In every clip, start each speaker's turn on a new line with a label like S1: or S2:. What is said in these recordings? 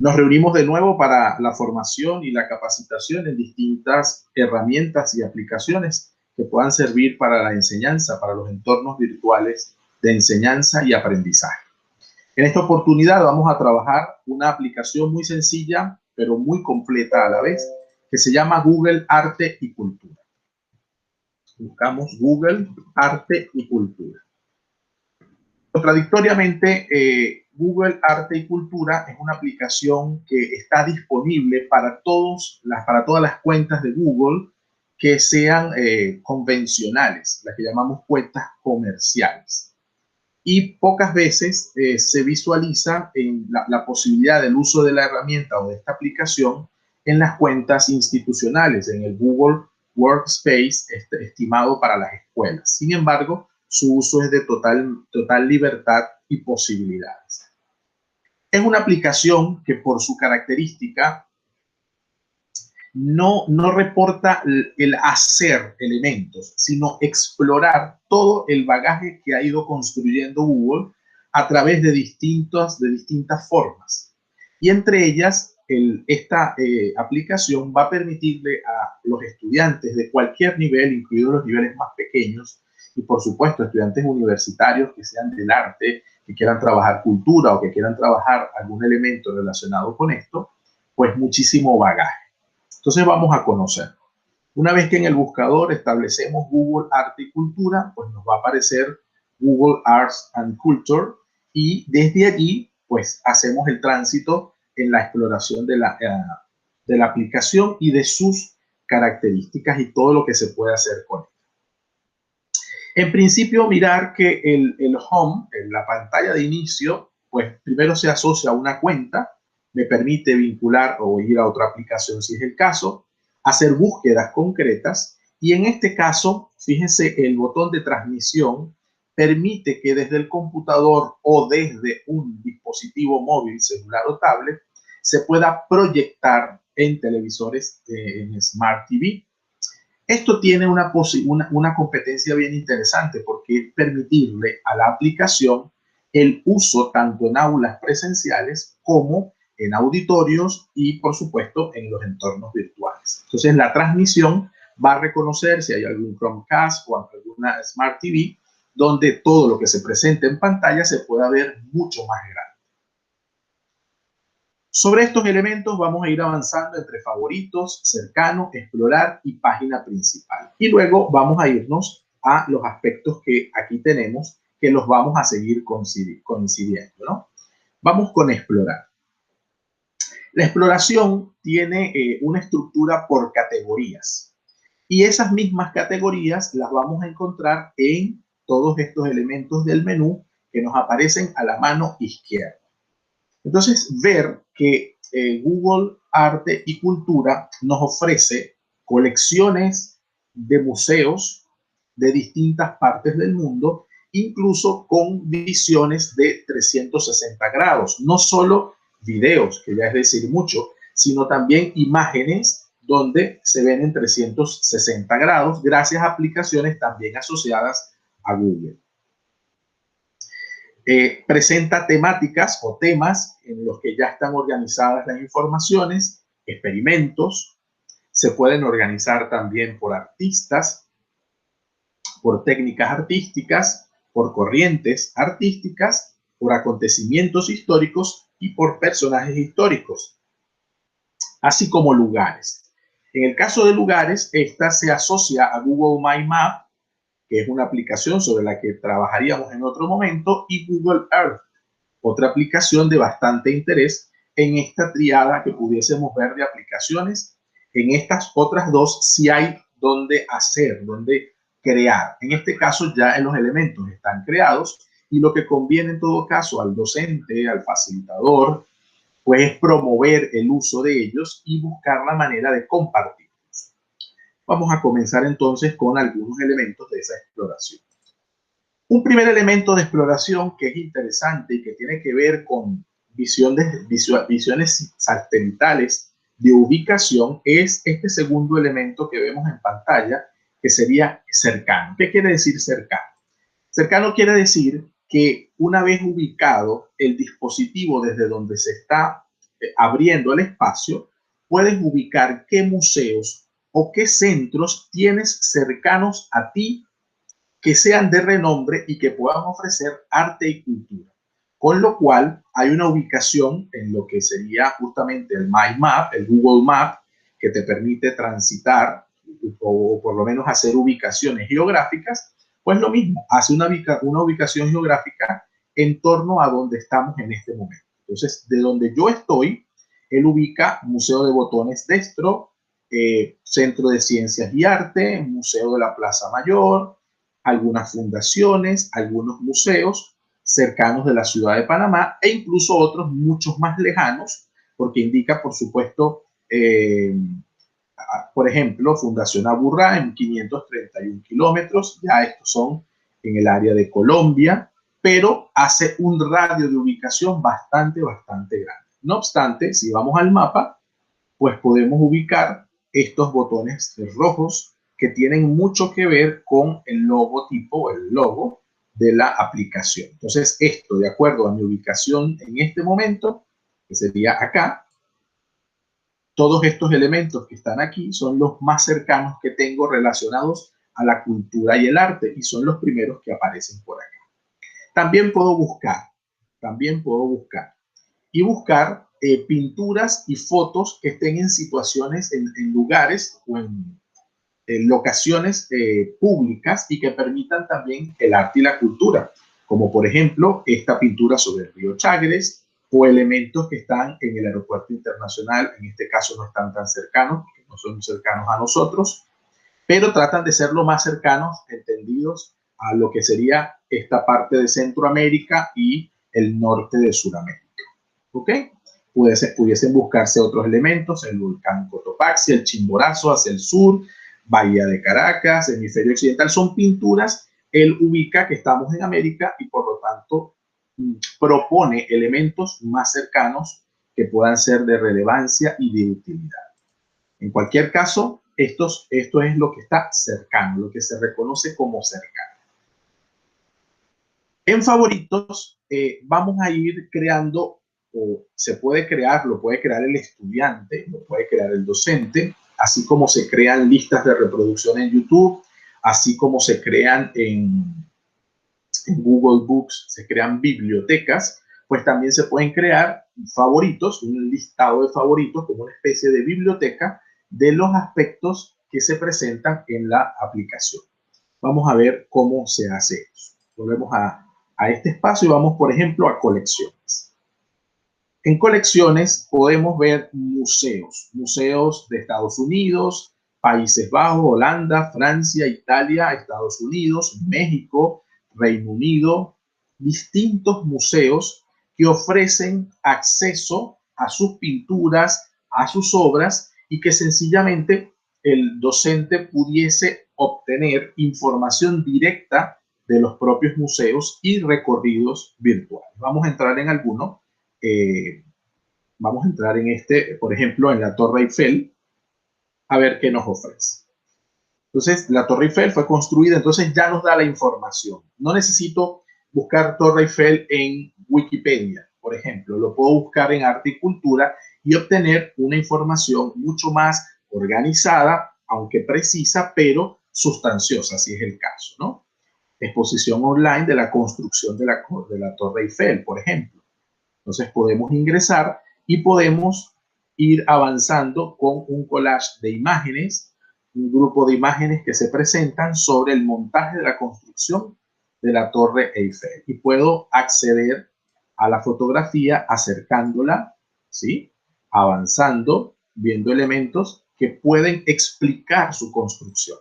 S1: Nos reunimos de nuevo para la formación y la capacitación en distintas herramientas y aplicaciones que puedan servir para la enseñanza, para los entornos virtuales de enseñanza y aprendizaje. En esta oportunidad vamos a trabajar una aplicación muy sencilla, pero muy completa a la vez, que se llama Google Arte y Cultura. Buscamos Google Arte y Cultura. Contradictoriamente, Google Arte y Cultura es una aplicación que está disponible para todas las cuentas de Google que sean convencionales, las que llamamos cuentas comerciales. Y pocas veces se visualiza en la posibilidad del uso de la herramienta o de esta aplicación en las cuentas institucionales, en el Google Workspace estimado para las escuelas. Sin embargo, su uso es de total libertad y posibilidades. Es una aplicación que por su característica no reporta el hacer elementos, sino explorar todo el bagaje que ha ido construyendo Google a través de distintas formas. Y entre ellas, esta aplicación va a permitirle a los estudiantes de cualquier nivel, incluidos los niveles más pequeños, y por supuesto estudiantes universitarios que sean del arte, que quieran trabajar cultura o que quieran trabajar algún elemento relacionado con esto, pues muchísimo bagaje. Entonces vamos a conocer. Una vez que en el buscador establecemos Google Arte y Cultura, pues nos va a aparecer Google Arts and Culture y desde allí pues hacemos el tránsito en la exploración de la aplicación y de sus características y todo lo que se puede hacer con ella. En principio, mirar que el home, la pantalla de inicio, pues primero se asocia a una cuenta, me permite vincular o ir a otra aplicación si es el caso, hacer búsquedas concretas y en este caso, fíjense, el botón de transmisión permite que desde el computador o desde un dispositivo móvil, celular o tablet, se pueda proyectar en televisores, en Smart TV. Esto tiene una competencia bien interesante porque es permitirle a la aplicación el uso tanto en aulas presenciales como en auditorios y, por supuesto, en los entornos virtuales. Entonces, la transmisión va a reconocer si hay algún Chromecast o alguna Smart TV donde todo lo que se presente en pantalla se pueda ver mucho más grande. Sobre estos elementos vamos a ir avanzando entre favoritos, cercano, explorar y página principal. Y luego vamos a irnos a los aspectos que aquí tenemos, que los vamos a seguir coincidiendo, ¿no? Vamos con explorar. La exploración tiene una estructura por categorías. Y esas mismas categorías las vamos a encontrar en todos estos elementos del menú que nos aparecen a la mano izquierda. Entonces, ver que Google Arte y Cultura nos ofrece colecciones de museos de distintas partes del mundo, incluso con visiones de 360 grados. No solo videos, que ya es decir mucho, sino también imágenes donde se ven en 360 grados gracias a aplicaciones también asociadas a Google. Presenta temáticas o temas en los que ya están organizadas las informaciones, experimentos, se pueden organizar también por artistas, por técnicas artísticas, por corrientes artísticas, por acontecimientos históricos y por personajes históricos, así como lugares. En el caso de lugares, esta se asocia a Google My Map, que es una aplicación sobre la que trabajaríamos en otro momento, y Google Earth, otra aplicación de bastante interés en esta triada que pudiésemos ver de aplicaciones. En estas otras dos sí hay donde hacer, donde crear. En este caso ya los elementos están creados y lo que conviene en todo caso al docente, al facilitador, pues es promover el uso de ellos y buscar la manera de compartirlos. Vamos a comenzar entonces con algunos elementos de esa exploración. Un primer elemento de exploración que es interesante y que tiene que ver con visiones satelitales de ubicación es este segundo elemento que vemos en pantalla, que sería cercano. ¿Qué quiere decir cercano? Cercano quiere decir que una vez ubicado el dispositivo desde donde se está abriendo el espacio, puedes ubicar qué museos o qué centros tienes cercanos a ti que sean de renombre y que puedan ofrecer arte y cultura. Con lo cual hay una ubicación en lo que sería justamente el My Map, el Google Map, que te permite transitar o por lo menos hacer ubicaciones geográficas. Pues lo mismo, hace una ubicación geográfica en torno a donde estamos en este momento. Entonces, de donde yo estoy, él ubica Museo de Botones Destro, Centro de Ciencias y Arte, Museo de la Plaza Mayor, algunas fundaciones, algunos museos cercanos de la ciudad de Panamá e incluso otros muchos más lejanos, porque indica, por supuesto, por ejemplo, Fundación Aburrá en 531 kilómetros, ya estos son en el área de Colombia, pero hace un radio de ubicación bastante grande. No obstante, si vamos al mapa, pues podemos ubicar estos botones rojos que tienen mucho que ver con el logotipo, el logo de la aplicación. Entonces, esto, de acuerdo a mi ubicación en este momento, que sería acá, todos estos elementos que están aquí son los más cercanos que tengo relacionados a la cultura y el arte y son los primeros que aparecen por acá. También puedo buscar y buscar pinturas y fotos que estén en situaciones, en lugares o en locaciones públicas y que permitan también el arte y la cultura, como por ejemplo esta pintura sobre el río Chagres o elementos que están en el aeropuerto internacional, en este caso no están tan cercanos, no son cercanos a nosotros, pero tratan de ser lo más cercanos, entendidos a lo que sería esta parte de Centroamérica y el norte de Sudamérica. ¿Ok? Pudiesen buscarse otros elementos, el volcán Cotopaxi, el Chimborazo hacia el sur, Bahía de Caracas, hemisferio occidental, son pinturas. Él ubica que estamos en América y por lo tanto propone elementos más cercanos que puedan ser de relevancia y de utilidad. En cualquier caso, esto es lo que está cercano, lo que se reconoce como cercano. En favoritos, vamos a ir creando, o se puede crear, lo puede crear el estudiante, lo puede crear el docente, así como se crean listas de reproducción en YouTube, así como se crean en Google Books, se crean bibliotecas, pues también se pueden crear favoritos, un listado de favoritos como una especie de biblioteca de los aspectos que se presentan en la aplicación. Vamos a ver cómo se hace eso. Volvemos a este espacio y vamos, por ejemplo, a colecciones. En colecciones podemos ver museos de Estados Unidos, Países Bajos, Holanda, Francia, Italia, Estados Unidos, México, Reino Unido, distintos museos que ofrecen acceso a sus pinturas, a sus obras y que sencillamente el docente pudiese obtener información directa de los propios museos y recorridos virtuales. Vamos a entrar en alguno. Vamos a entrar en este, por ejemplo, en la Torre Eiffel, a ver qué nos ofrece. Entonces, la Torre Eiffel fue construida, entonces ya nos da la información. No necesito buscar Torre Eiffel en Wikipedia, por ejemplo. Lo puedo buscar en Arte y Cultura y obtener una información mucho más organizada, aunque precisa, pero sustanciosa, si es el caso, ¿no? Exposición online de la construcción de la Torre Eiffel, por ejemplo. Entonces podemos ingresar y podemos ir avanzando con un collage de imágenes, un grupo de imágenes que se presentan sobre el montaje de la construcción de la Torre Eiffel. Y puedo acceder a la fotografía acercándola, ¿sí? Avanzando, viendo elementos que pueden explicar su construcción.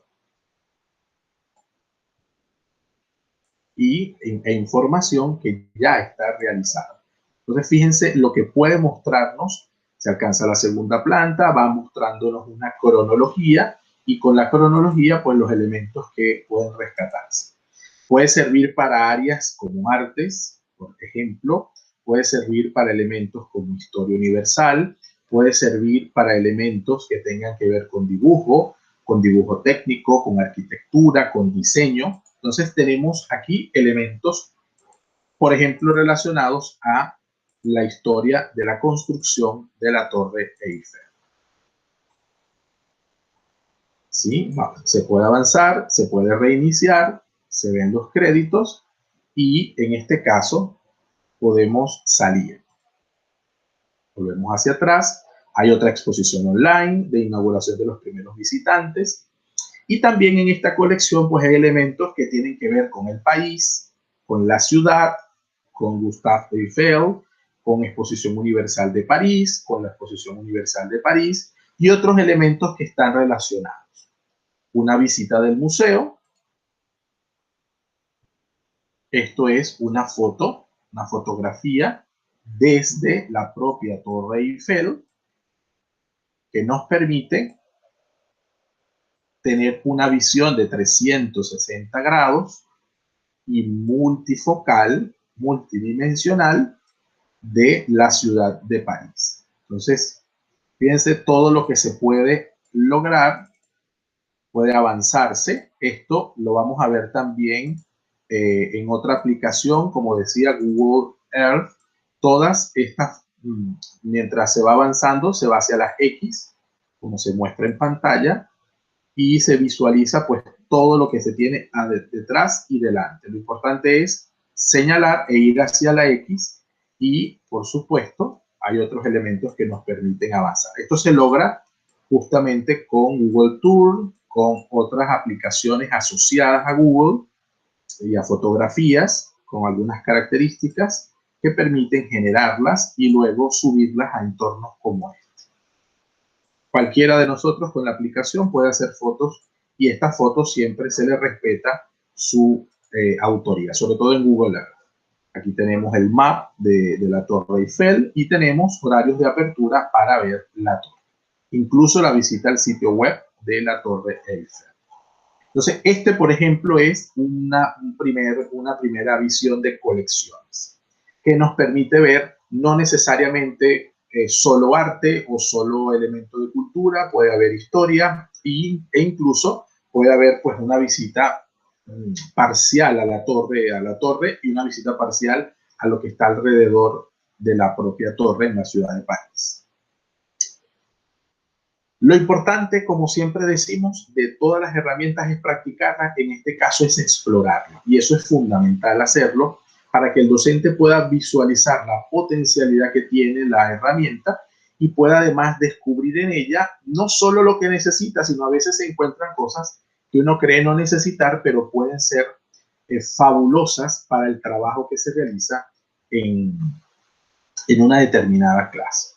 S1: E información que ya está realizada. Entonces, fíjense lo que puede mostrarnos. Se alcanza la segunda planta, va mostrándonos una cronología y con la cronología, pues los elementos que pueden rescatarse. Puede servir para áreas como artes, por ejemplo, puede servir para elementos como historia universal, puede servir para elementos que tengan que ver con dibujo técnico, con arquitectura, con diseño. Entonces tenemos aquí elementos, por ejemplo, relacionados a la historia de la construcción de la Torre Eiffel. ¿Sí? Se puede avanzar, se puede reiniciar, se ven los créditos y en este caso podemos salir. Volvemos hacia atrás. Hay otra exposición online de inauguración de los primeros visitantes. Y también en esta colección pues hay elementos que tienen que ver con el país, con la ciudad, con Gustave Eiffel, con Exposición Universal de París, con la Exposición Universal de París y otros elementos que están relacionados. Una visita del museo. Esto es una foto, una fotografía desde la propia Torre Eiffel que nos permite tener una visión de 360 grados y multifocal, multidimensional de la ciudad de París. Entonces, fíjense todo lo que se puede lograr, puede avanzarse. Esto lo vamos a ver también en otra aplicación, como decía Google Earth. Todas estas, mientras se va avanzando, se va hacia las X, como se muestra en pantalla, y se visualiza pues todo lo que se tiene detrás y delante. Lo importante es señalar e ir hacia la X y, por supuesto, hay otros elementos que nos permiten avanzar. Esto se logra justamente con Google Tour, con otras aplicaciones asociadas a Google y a fotografías con algunas características que permiten generarlas y luego subirlas a entornos como este. Cualquiera de nosotros con la aplicación puede hacer fotos y estas fotos siempre se le respeta su autoría, sobre todo en Google Earth. Aquí tenemos el map de la Torre Eiffel y tenemos horarios de apertura para ver la torre. Incluso la visita al sitio web de la Torre Eiffel. Entonces, este, por ejemplo, es una primera visión de colecciones que nos permite ver no necesariamente solo arte o solo elemento de cultura, puede haber historia e incluso puede haber pues una visita parcial a la torre y una visita parcial a lo que está alrededor de la propia torre en la ciudad de París. Lo importante, como siempre decimos, de todas las herramientas es practicarlas, en este caso es explorarlas. Y eso es fundamental hacerlo para que el docente pueda visualizar la potencialidad que tiene la herramienta y pueda además descubrir en ella no solo lo que necesita, sino a veces se encuentran cosas que uno cree no necesitar, pero pueden ser fabulosas para el trabajo que se realiza en una determinada clase.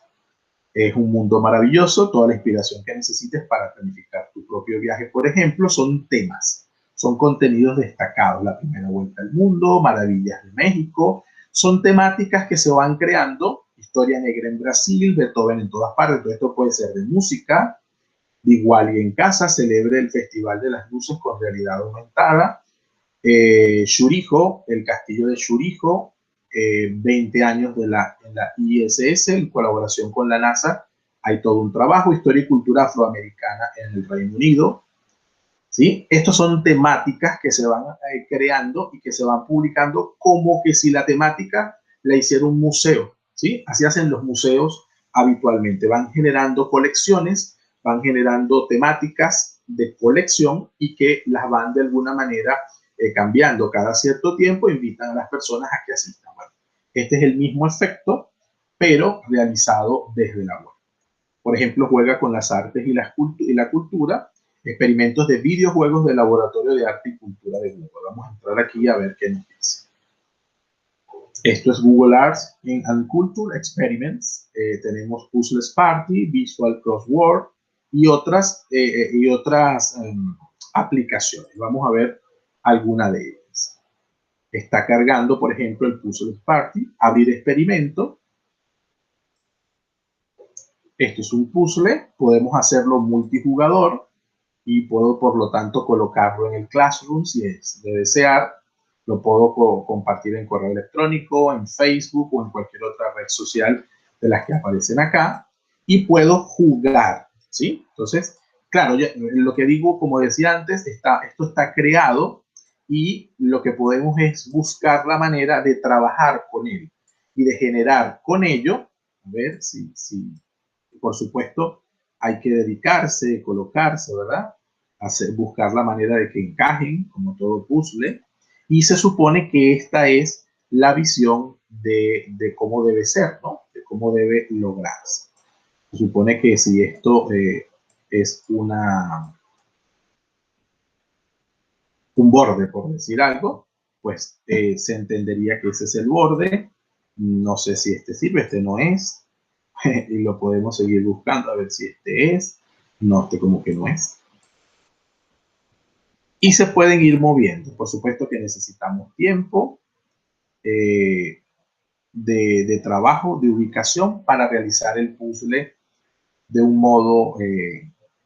S1: Es un mundo maravilloso, toda la inspiración que necesites para planificar tu propio viaje, por ejemplo, son temas, son contenidos destacados, la primera vuelta al mundo, maravillas de México, son temáticas que se van creando, historia negra en Brasil, Beethoven en todas partes, todo esto puede ser de música, de igual y en casa, celebre el Festival de las Luces con realidad aumentada, Churijo, el castillo de Churijo, 20 años en la ISS, en colaboración con la NASA, hay todo un trabajo, historia y cultura afroamericana en el Reino Unido, ¿sí? Estos son temáticas que se van creando y que se van publicando como que si la temática la hiciera un museo, ¿sí? Así hacen los museos habitualmente, van generando colecciones, van generando temáticas de colección y que las van de alguna manera cambiando cada cierto tiempo, invitan a las personas a que asistan. Bueno, este es el mismo efecto, pero realizado desde la web. Por ejemplo, juega con las artes y la cultura, experimentos de videojuegos del Laboratorio de Arte y Cultura de Google. Vamos a entrar aquí a ver qué nos dice. Esto es Google Arts and Culture Experiments. Tenemos Puzzles Party, Visual Crossword y otras aplicaciones. Vamos a ver alguna de ellas. Está cargando, por ejemplo, el Puzzles Party, abrir experimento. Esto es un puzzle, podemos hacerlo multijugador y puedo, por lo tanto, colocarlo en el Classroom si es de desear. Lo puedo compartir en correo electrónico, en Facebook o en cualquier otra red social de las que aparecen acá y puedo jugar, ¿sí? Entonces, claro, lo que digo, como decía antes, esto está creado y lo que podemos es buscar la manera de trabajar con él. y de generar con ello, a ver si por supuesto, hay que dedicarse, colocarse, ¿verdad? Buscar la manera de que encajen, como todo puzzle, y se supone que esta es la visión de cómo debe ser, ¿no? De cómo debe lograrse. Se supone que si esto es un borde, por decir algo, pues se entendería que ese es el borde. No sé si este sirve, este no es. Y lo podemos seguir buscando a ver si este es. No, este como que no es. Y se pueden ir moviendo. Por supuesto que necesitamos tiempo de trabajo, de ubicación para realizar el puzzle de un modo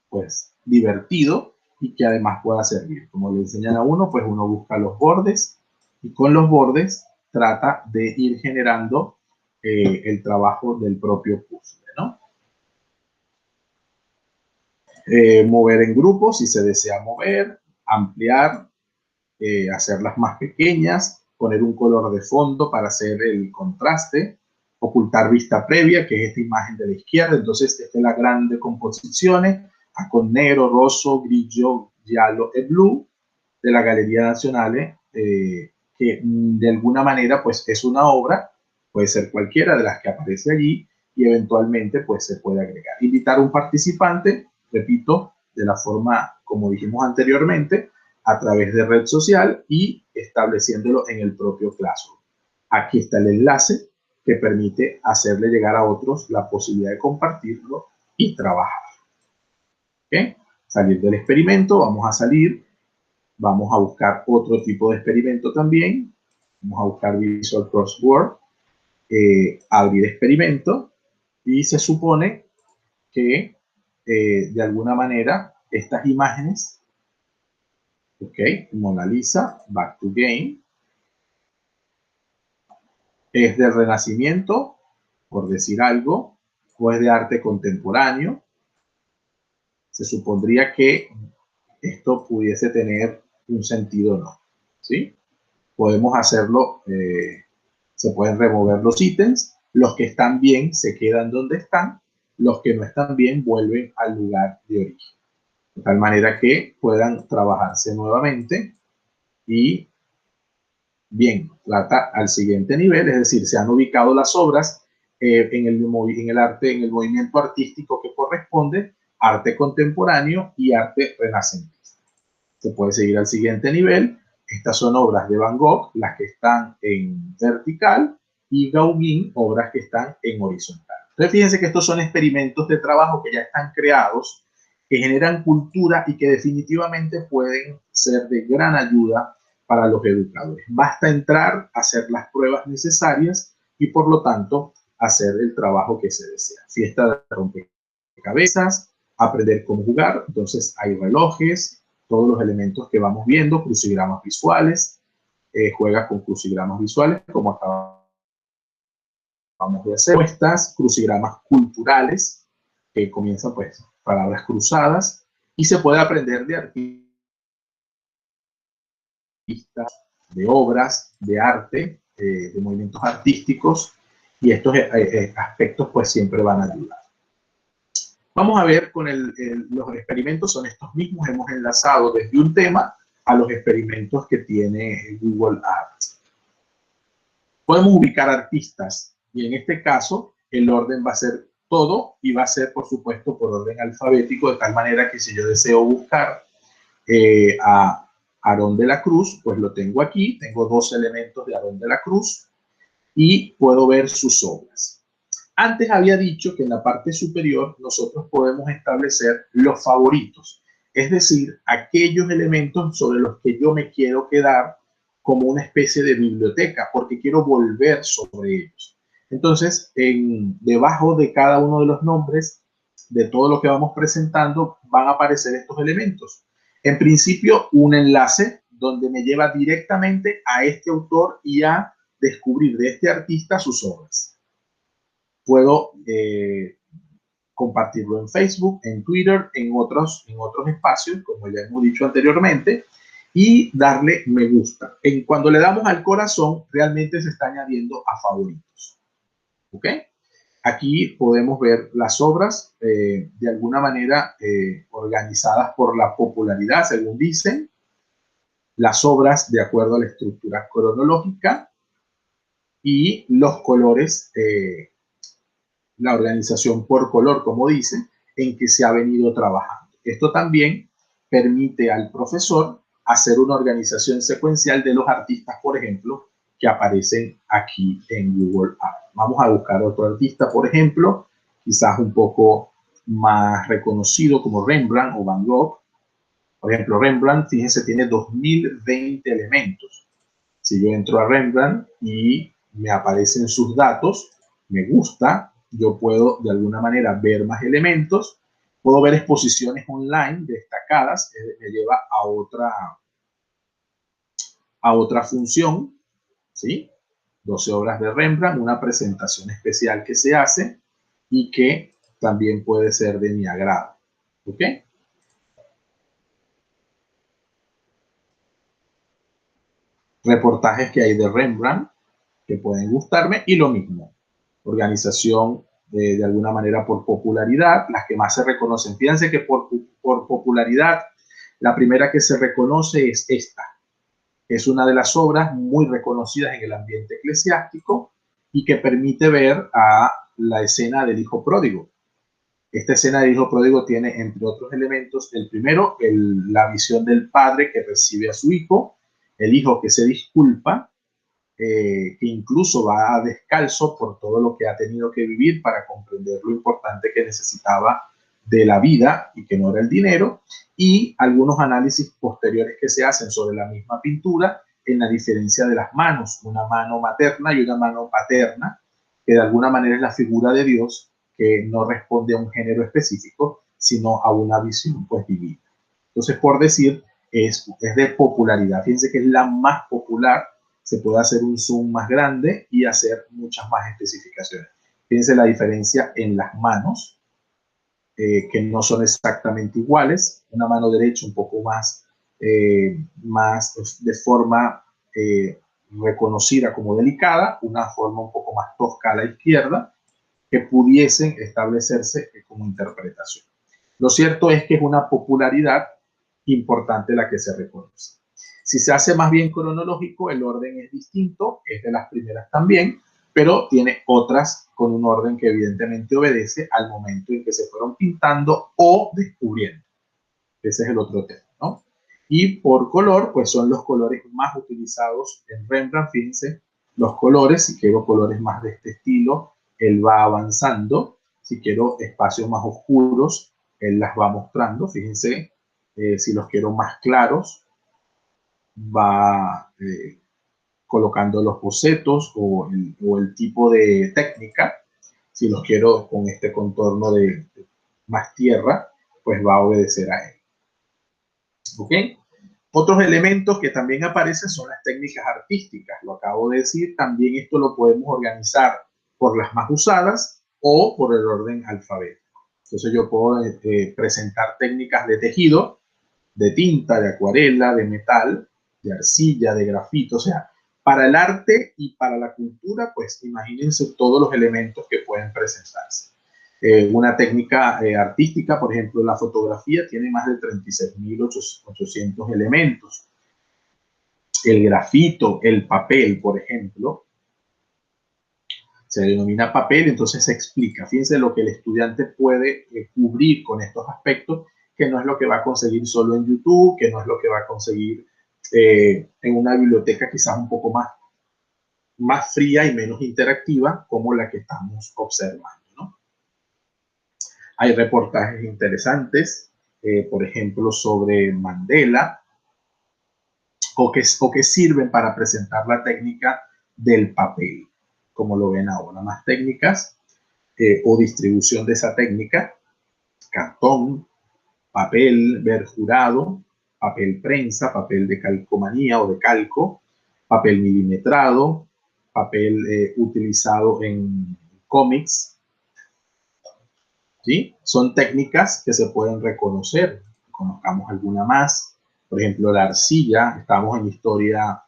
S1: pues divertido y que además pueda servir. Como le enseñan a uno, pues uno busca los bordes y con los bordes trata de ir generando el trabajo del propio puzzle, ¿no? Mover en grupos si se desea mover, ampliar, hacerlas más pequeñas, poner un color de fondo para hacer el contraste, ocultar vista previa, que es esta imagen de la izquierda. Entonces, esta es la grande composizione, con negro, rosso, grigio, giallo e blu de la Galería Nacional, que de alguna manera pues es una obra, puede ser cualquiera de las que aparece allí y eventualmente pues se puede agregar. Invitar a un participante, repito, de la forma como dijimos anteriormente, a través de red social y estableciéndolo en el propio Classroom. Aquí está el enlace que permite hacerle llegar a otros la posibilidad de compartirlo y trabajar. ¿Okay? Salir del experimento, vamos a salir, vamos a buscar otro tipo de experimento también, vamos a buscar Visual Crossword, abrir experimento y se supone que de alguna manera estas imágenes, ok, Mona Lisa, Back to Game, es del Renacimiento, por decir algo, o es de arte contemporáneo. Se supondría que esto pudiese tener un sentido o no, ¿sí? Podemos hacerlo, se pueden remover los ítems, los que están bien se quedan donde están, los que no están bien vuelven al lugar de origen, de tal manera que puedan trabajarse nuevamente y bien, trata al siguiente nivel, es decir, se han ubicado las obras en el arte, en el movimiento artístico que corresponde, arte contemporáneo y arte renacentista. Se puede seguir al siguiente nivel. Estas son obras de Van Gogh, las que están en vertical, y Gauguin, obras que están en horizontal. Entonces, fíjense que estos son experimentos de trabajo que ya están creados, que generan cultura y que definitivamente pueden ser de gran ayuda para los educadores. Basta entrar, hacer las pruebas necesarias y, por lo tanto, hacer el trabajo que se desea. Fiesta de rompecabezas, aprender cómo jugar. Entonces, hay relojes, todos los elementos que vamos viendo, crucigramas visuales, juega con crucigramas visuales, como acabamos de hacer, puestas, crucigramas culturales, que comienzan pues palabras cruzadas, y se puede aprender de artistas, de obras, de arte, de movimientos artísticos, y estos aspectos pues siempre van a ayudar. Vamos a ver con los experimentos, son estos mismos, hemos enlazado desde un tema a los experimentos que tiene Google Art. Podemos ubicar artistas y en este caso el orden va a ser todo y va a ser por supuesto por orden alfabético, de tal manera que si yo deseo buscar a Aarón de la Cruz, pues lo tengo aquí, tengo dos elementos de Aarón de la Cruz y puedo ver sus obras. Antes había dicho que en la parte superior nosotros podemos establecer los favoritos, es decir, aquellos elementos sobre los que yo me quiero quedar como una especie de biblioteca, porque quiero volver sobre ellos. Entonces, debajo de cada uno de los nombres de todo lo que vamos presentando van a aparecer estos elementos. En principio, un enlace donde me lleva directamente a este autor y a descubrir de este artista sus obras. Puedo compartirlo en Facebook, en Twitter, en otros espacios, como ya hemos dicho anteriormente, y darle me gusta. Cuando le damos al corazón, realmente se está añadiendo a favoritos. ¿Ok? Aquí podemos ver las obras de alguna manera organizadas por la popularidad, según dicen, las obras de acuerdo a la estructura cronológica y los colores, la organización por color, como dicen, en que se ha venido trabajando. Esto también permite al profesor hacer una organización secuencial de los artistas, por ejemplo, que aparecen aquí en Google Art. Vamos a buscar otro artista, por ejemplo, quizás un poco más reconocido como Rembrandt o Van Gogh. Por ejemplo, Rembrandt, fíjense, tiene 2020 elementos. Si yo entro a Rembrandt y me aparecen sus datos, me gusta, yo puedo de alguna manera ver más elementos, puedo ver exposiciones online destacadas, me lleva a otra función, ¿sí? 12 obras de Rembrandt, una presentación especial que se hace y que también puede ser de mi agrado, ¿ok? Reportajes que hay de Rembrandt que pueden gustarme y lo mismo, organización de alguna manera por popularidad, las que más se reconocen. Fíjense que por popularidad, la primera que se reconoce es esta. Es una de las obras muy reconocidas en el ambiente eclesiástico y que permite ver a la escena del hijo pródigo. Esta escena del hijo pródigo tiene, entre otros elementos, el primero, la visión del padre que recibe a su hijo, el hijo que se disculpa, que incluso va descalzo por todo lo que ha tenido que vivir para comprender lo importante que necesitaba de la vida y que no era el dinero, y algunos análisis posteriores que se hacen sobre la misma pintura en la diferencia de las manos, una mano materna y una mano paterna, que de alguna manera es la figura de Dios que no responde a un género específico, sino a una visión pues divina. Entonces, por decir, es de popularidad. Fíjense que es la más popular, se puede hacer un zoom más grande y hacer muchas más especificaciones. Fíjense la diferencia en las manos, que no son exactamente iguales. Una mano derecha un poco más de forma reconocida como delicada, una forma un poco más tosca a la izquierda, que pudiesen establecerse como interpretación. Lo cierto es que es una popularidad importante la que se reconoce. Si se hace más bien cronológico, el orden es distinto, es de las primeras también, pero tiene otras con un orden que evidentemente obedece al momento en que se fueron pintando o descubriendo. Ese es el otro tema, ¿no? Y por color, pues son los colores más utilizados en Rembrandt. Fíjense, los colores, si quiero colores más de este estilo, él va avanzando. Si quiero espacios más oscuros, él las va mostrando. Fíjense, si los quiero más claros, va colocando los bocetos o el tipo de técnica. Si los quiero con este contorno de más tierra, pues va a obedecer a él. ¿Ok? Otros elementos que también aparecen son las técnicas artísticas. Lo acabo de decir, también esto lo podemos organizar por las más usadas o por el orden alfabético. Entonces yo puedo presentar técnicas de tejido, de tinta, de acuarela, de metal, de arcilla, de grafito. O sea, para el arte y para la cultura, pues imagínense todos los elementos que pueden presentarse. Una técnica artística, por ejemplo, la fotografía tiene más de 36.800 elementos. El grafito, el papel, por ejemplo, se denomina papel, entonces se explica. Fíjense lo que el estudiante puede cubrir con estos aspectos, que no es lo que va a conseguir solo en YouTube, que no es lo que va a conseguir en una biblioteca quizás un poco más fría y menos interactiva como la que estamos observando, ¿no? Hay reportajes interesantes, por ejemplo, sobre Mandela, o que sirven para presentar la técnica del papel, como lo ven ahora. Más técnicas o distribución de esa técnica: cartón, papel verjurado, papel prensa, papel de calcomanía o de calco, papel milimetrado, papel utilizado en cómics, ¿sí? Son técnicas que se pueden reconocer. Conozcamos alguna más. Por ejemplo, la arcilla, estamos en historia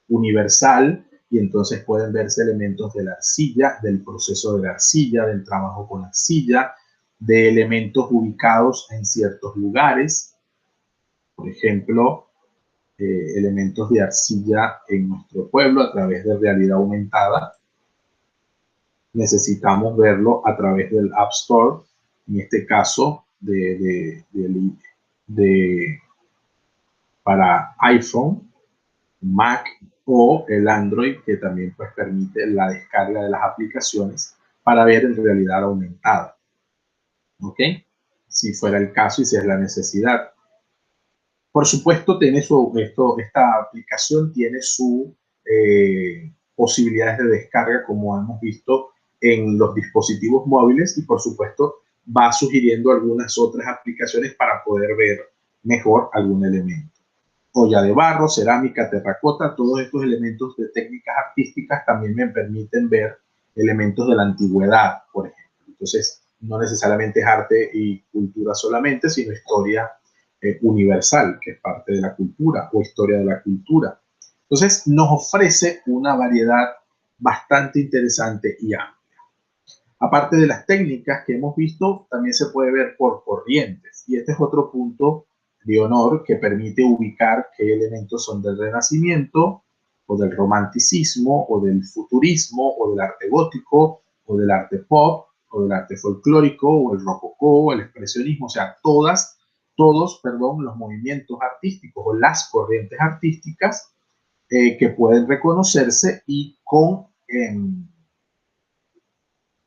S1: universal y entonces pueden verse elementos de la arcilla, del proceso de la arcilla, del trabajo con la arcilla, de elementos ubicados en ciertos lugares. Por ejemplo, elementos de arcilla en nuestro pueblo a través de realidad aumentada. Necesitamos verlo a través del App Store, en este caso para iPhone, Mac o el Android, que también pues permite la descarga de las aplicaciones para ver en realidad aumentada. ¿Ok? Si fuera el caso y si es la necesidad. Por supuesto, esta aplicación tiene sus posibilidades de descarga, como hemos visto en los dispositivos móviles, y por supuesto va sugiriendo algunas otras aplicaciones para poder ver mejor algún elemento. Olla de barro, cerámica, terracota, todos estos elementos de técnicas artísticas también me permiten ver elementos de la antigüedad, por ejemplo. Entonces, no necesariamente es arte y cultura solamente, sino historia universal, que es parte de la cultura, o historia de la cultura. Entonces, nos ofrece una variedad bastante interesante y amplia. Aparte de las técnicas que hemos visto, también se puede ver por corrientes. Y este es otro punto de honor que permite ubicar qué elementos son del Renacimiento, o del Romanticismo, o del Futurismo, o del arte gótico, o del arte pop, o del arte folclórico, o el rococó, o el expresionismo. O sea, todos los movimientos artísticos o las corrientes artísticas que pueden reconocerse y con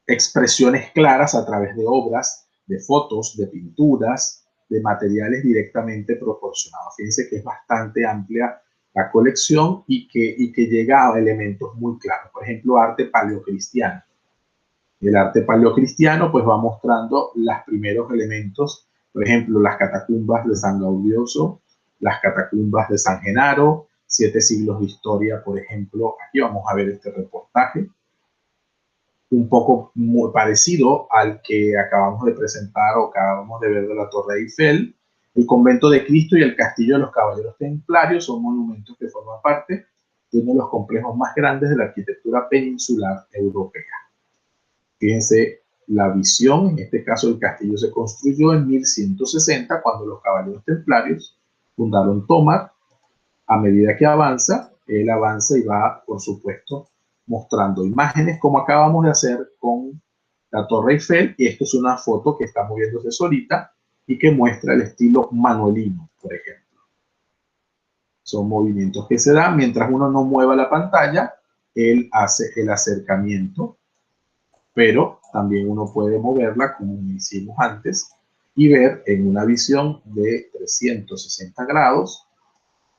S1: expresiones claras a través de obras, de fotos, de pinturas, de materiales directamente proporcionados. Fíjense que es bastante amplia la colección y que llega a elementos muy claros. Por ejemplo, arte paleocristiano. El arte paleocristiano pues va mostrando los primeros elementos, por ejemplo, las catacumbas de San Gaudioso, las catacumbas de San Genaro, 7 siglos de historia, por ejemplo. Aquí vamos a ver este reportaje, un poco muy parecido al que acabamos de presentar o acabamos de ver de la Torre Eiffel. El Convento de Cristo y el Castillo de los Caballeros Templarios son monumentos que forman parte de uno de los complejos más grandes de la arquitectura peninsular europea. Fíjense la visión, en este caso el castillo se construyó en 1160 cuando los Caballeros Templarios fundaron Tomar. A medida que avanza, él avanza y va, por supuesto, mostrando imágenes como acabamos de hacer con la Torre Eiffel, y esto es una foto que está moviéndose solita y que muestra el estilo manuelino, por ejemplo. Son movimientos que se dan mientras uno no mueva la pantalla, él hace el acercamiento, pero también uno puede moverla como hicimos antes y ver en una visión de 360 grados,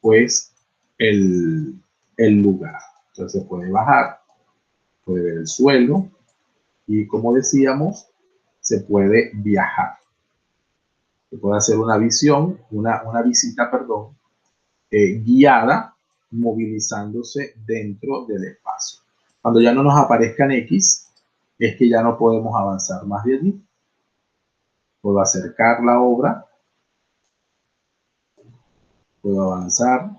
S1: pues el lugar. Entonces se puede bajar, puede ver el suelo y, como decíamos, se puede viajar. Se puede hacer una visión, una visita, perdón, guiada, movilizándose dentro del espacio. Cuando ya no nos aparezca en X, es que ya no podemos avanzar más de allí. Puedo acercar la obra, puedo avanzar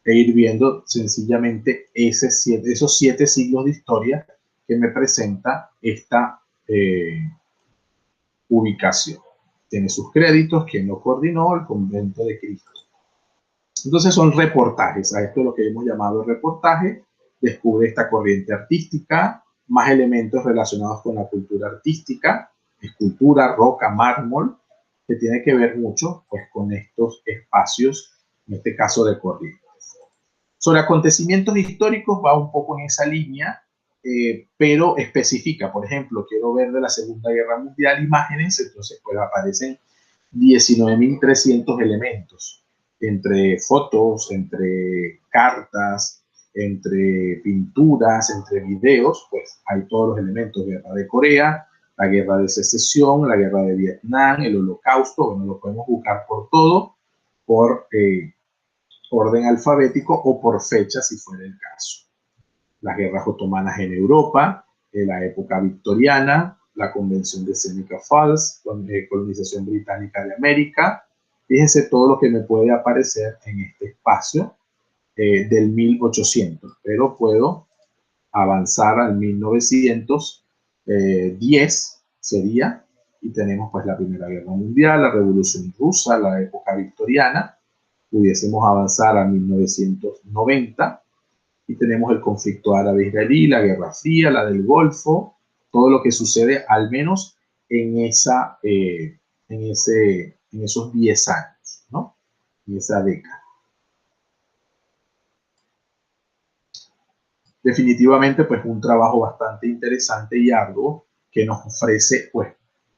S1: e ir viendo sencillamente esos 7 siglos de historia que me presenta esta ubicación. Tiene sus créditos, quien lo coordinó, el Convento de Cristo. Entonces son reportajes, a esto es lo que hemos llamado reportaje. Descubre esta corriente artística, más elementos relacionados con la cultura artística, escultura, roca, mármol, que tiene que ver mucho pues con estos espacios, en este caso de corrientes. Sobre acontecimientos históricos va un poco en esa línea, pero especifica. Por ejemplo, quiero ver de la Segunda Guerra Mundial imágenes, entonces pues aparecen 19.300 elementos, entre fotos, entre cartas, entre pinturas, entre videos, pues hay todos los elementos: guerra de Corea, la guerra de secesión, la guerra de Vietnam, el holocausto. Bueno, lo podemos buscar por todo, por orden alfabético o por fecha, si fuera el caso. Las guerras otomanas en Europa, la época victoriana, la convención de Seneca Falls, colonización británica de América, Fíjense todo lo que me puede aparecer en este espacio del 1800, pero puedo avanzar al 1910 sería, y tenemos pues la Primera Guerra Mundial, la Revolución Rusa, la época victoriana. Pudiésemos avanzar a 1990 y tenemos el conflicto árabe-israelí, la Guerra Fría, la del Golfo, todo lo que sucede al menos en esos 10 años, ¿no? En esa década. Definitivamente, pues un trabajo bastante interesante y arduo que nos ofrece, pues,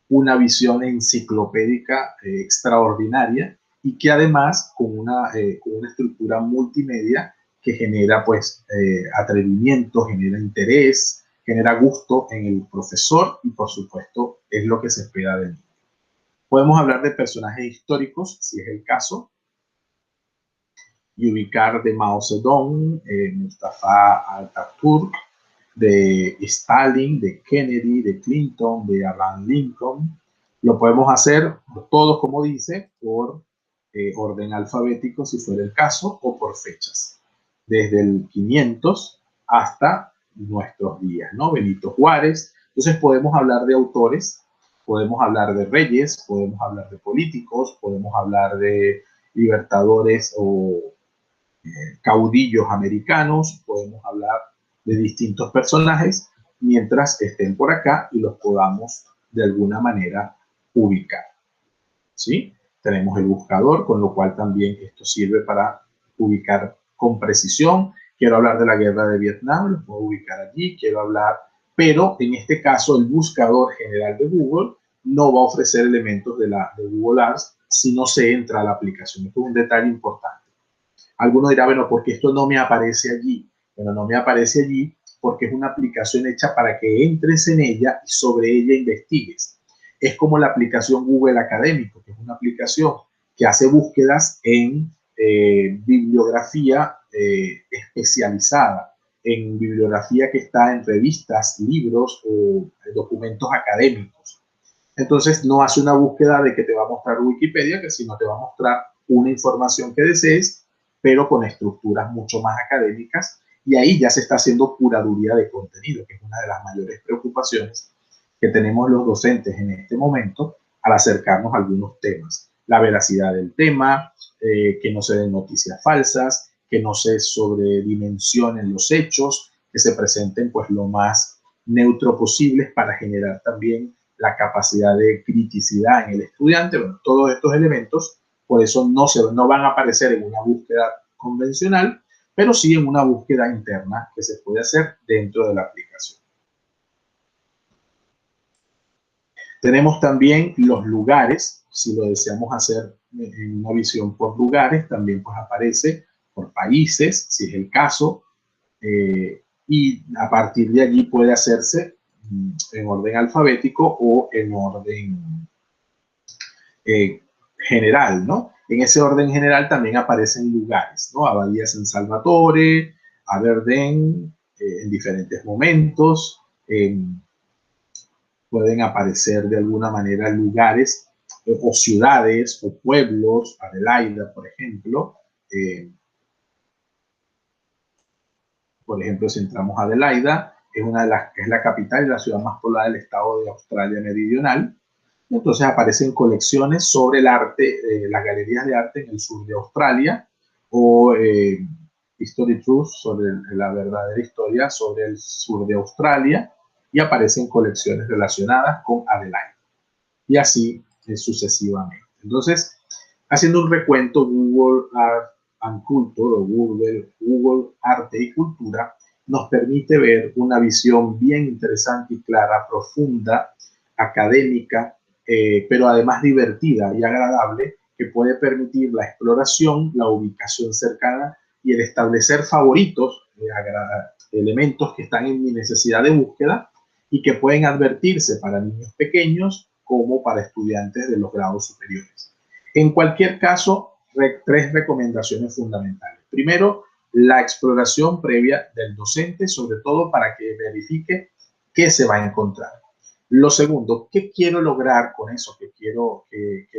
S1: una visión enciclopédica extraordinaria y que además con una estructura multimedia que genera, pues, atrevimiento, genera interés, genera gusto en el profesor y, por supuesto, es lo que se espera de él. Podemos hablar de personajes históricos, si es el caso, y ubicar de Mao Zedong, Mustafa Atatürk, de Stalin, de Kennedy, de Clinton, de Abraham Lincoln. Lo podemos hacer todos, como dice, por orden alfabético, si fuera el caso, o por fechas. Desde el 500 hasta nuestros días, ¿no? Benito Juárez. Entonces podemos hablar de autores, podemos hablar de reyes, podemos hablar de políticos, podemos hablar de libertadores o caudillos americanos, podemos hablar de distintos personajes mientras estén por acá y los podamos de alguna manera ubicar. ¿Sí? Tenemos el buscador, con lo cual también esto sirve para ubicar con precisión. Quiero hablar de la guerra de Vietnam, lo puedo ubicar allí, quiero hablar, pero en este caso el buscador general de Google no va a ofrecer elementos de Google Arts si no se entra a la aplicación. Esto es un detalle importante. Alguno dirá, bueno, ¿por qué esto no me aparece allí? Bueno, no me aparece allí porque es una aplicación hecha para que entres en ella y sobre ella investigues. Es como la aplicación Google Académico, que es una aplicación que hace búsquedas en bibliografía especializada, en bibliografía que está en revistas, libros o documentos académicos. Entonces no hace una búsqueda de que te va a mostrar Wikipedia, que sino te va a mostrar una información que desees, pero con estructuras mucho más académicas, y ahí ya se está haciendo curaduría de contenido, que es una de las mayores preocupaciones que tenemos los docentes en este momento al acercarnos a algunos temas. La veracidad del tema, que no se den noticias falsas, que no se sobredimensionen los hechos, que se presenten pues lo más neutro posibles para generar también la capacidad de criticidad en el estudiante. Bueno, todos estos elementos, por eso no van a aparecer en una búsqueda convencional, pero sí en una búsqueda interna que se puede hacer dentro de la aplicación. Tenemos también los lugares, si lo deseamos hacer en una visión por lugares, también pues aparece por países, si es el caso, y a partir de allí puede hacerse en orden alfabético o en orden general, ¿no? En ese orden general también aparecen lugares, ¿no? Abadía San Salvatore, Aberdeen, en diferentes momentos. Pueden aparecer de alguna manera lugares o ciudades o pueblos, Adelaida, por ejemplo. Por ejemplo, si entramos a Adelaida, es la capital y la ciudad más poblada del estado de Australia Meridional. Entonces aparecen colecciones sobre el arte, las galerías de arte en el sur de Australia, o History Truth, sobre la verdadera historia sobre el sur de Australia, y aparecen colecciones relacionadas con Adelaide, y así sucesivamente. Entonces, haciendo un recuento, Google Art and Culture, o Google Arte y Cultura, nos permite ver una visión bien interesante y clara, profunda, académica, pero además divertida y agradable, que puede permitir la exploración, la ubicación cercana y el establecer favoritos, elementos que están en mi necesidad de búsqueda y que pueden advertirse para niños pequeños como para estudiantes de los grados superiores. En cualquier caso, tres recomendaciones fundamentales. Primero, la exploración previa del docente, sobre todo para que verifique qué se va a encontrar. Lo segundo, ¿qué quiero lograr con eso que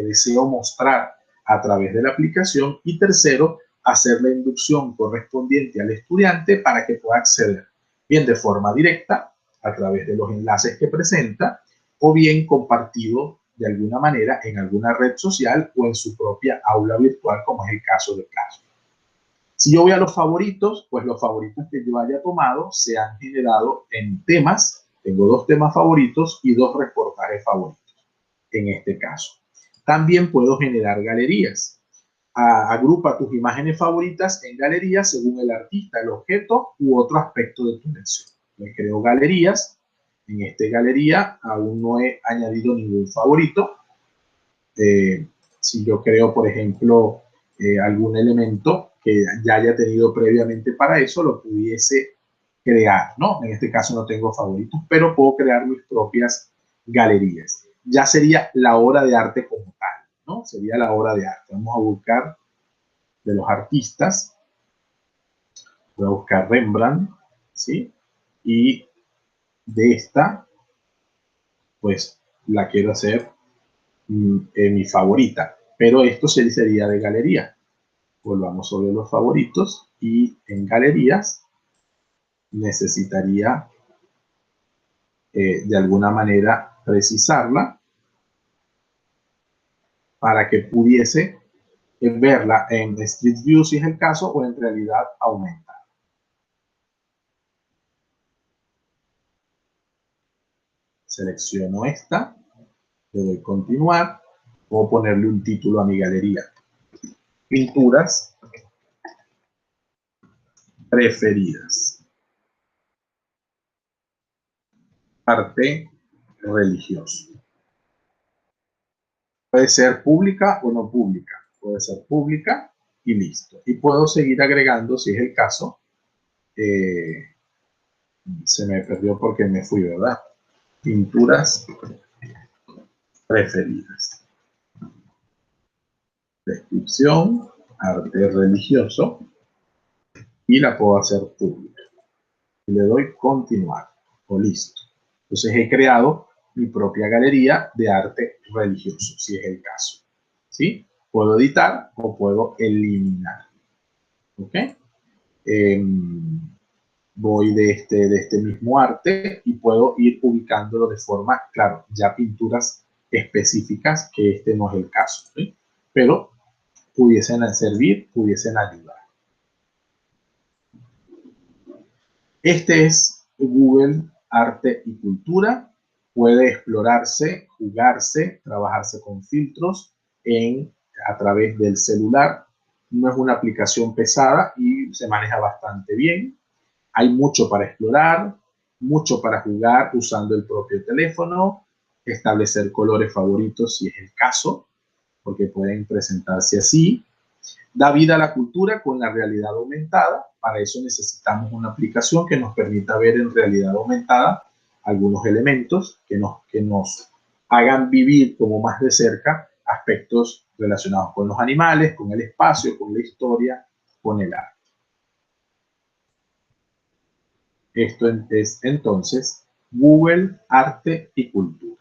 S1: deseo mostrar a través de la aplicación. Y tercero, hacer la inducción correspondiente al estudiante para que pueda acceder bien de forma directa a través de los enlaces que presenta o bien compartido de alguna manera en alguna red social o en su propia aula virtual, como es el caso de Classroom. Si yo voy a los favoritos, pues los favoritos que yo haya tomado se han generado en temas. Tengo 2 temas favoritos y 2 reportajes favoritos en este caso. También puedo generar galerías. Agrupa tus imágenes favoritas en galerías según el artista, el objeto u otro aspecto de tu lección. Me creo galerías. En esta galería aún no he añadido ningún favorito. Si yo creo, por ejemplo, algún elemento que ya haya tenido previamente para eso, lo pudiese crear, ¿no? En este caso no tengo favoritos, pero puedo crear mis propias galerías. Ya sería la obra de arte como tal, ¿no? Sería la obra de arte. Vamos a buscar de los artistas. Voy a buscar Rembrandt, ¿sí? Y de esta, pues la quiero hacer mi favorita. Pero esto sería de galería. Volvamos sobre los favoritos y en galerías necesitaría de alguna manera precisarla para que pudiese verla en Street View si es el caso o en realidad aumentada. Selecciono esta, le doy continuar, puedo ponerle un título a mi galería. Pinturas preferidas. Arte religioso. Puede ser pública o no pública. Puede ser pública y listo. Y puedo seguir agregando, si es el caso. Se me perdió porque me fui, ¿verdad? Pinturas preferidas. Descripción, arte religioso. Y la puedo hacer pública. Y le doy continuar o listo. Entonces he creado mi propia galería de arte religioso, si es el caso. ¿Sí? Puedo editar o puedo eliminar. ¿Ok? Voy de este mismo arte y puedo ir ubicándolo de forma, claro, ya pinturas específicas, que este no es el caso, ¿sí? Pero pudiesen servir, pudiesen ayudar. Este es Google Arte y Cultura. Puede explorarse, jugarse, trabajarse con filtros a través del celular. No es una aplicación pesada y se maneja bastante bien. Hay mucho para explorar, mucho para jugar usando el propio teléfono, establecer colores favoritos si es el caso, porque pueden presentarse así. Da vida a la cultura con la realidad aumentada. Para eso necesitamos una aplicación que nos permita ver en realidad aumentada algunos elementos que nos hagan vivir como más de cerca aspectos relacionados con los animales, con el espacio, con la historia, con el arte. Esto es entonces Google Arte y Cultura.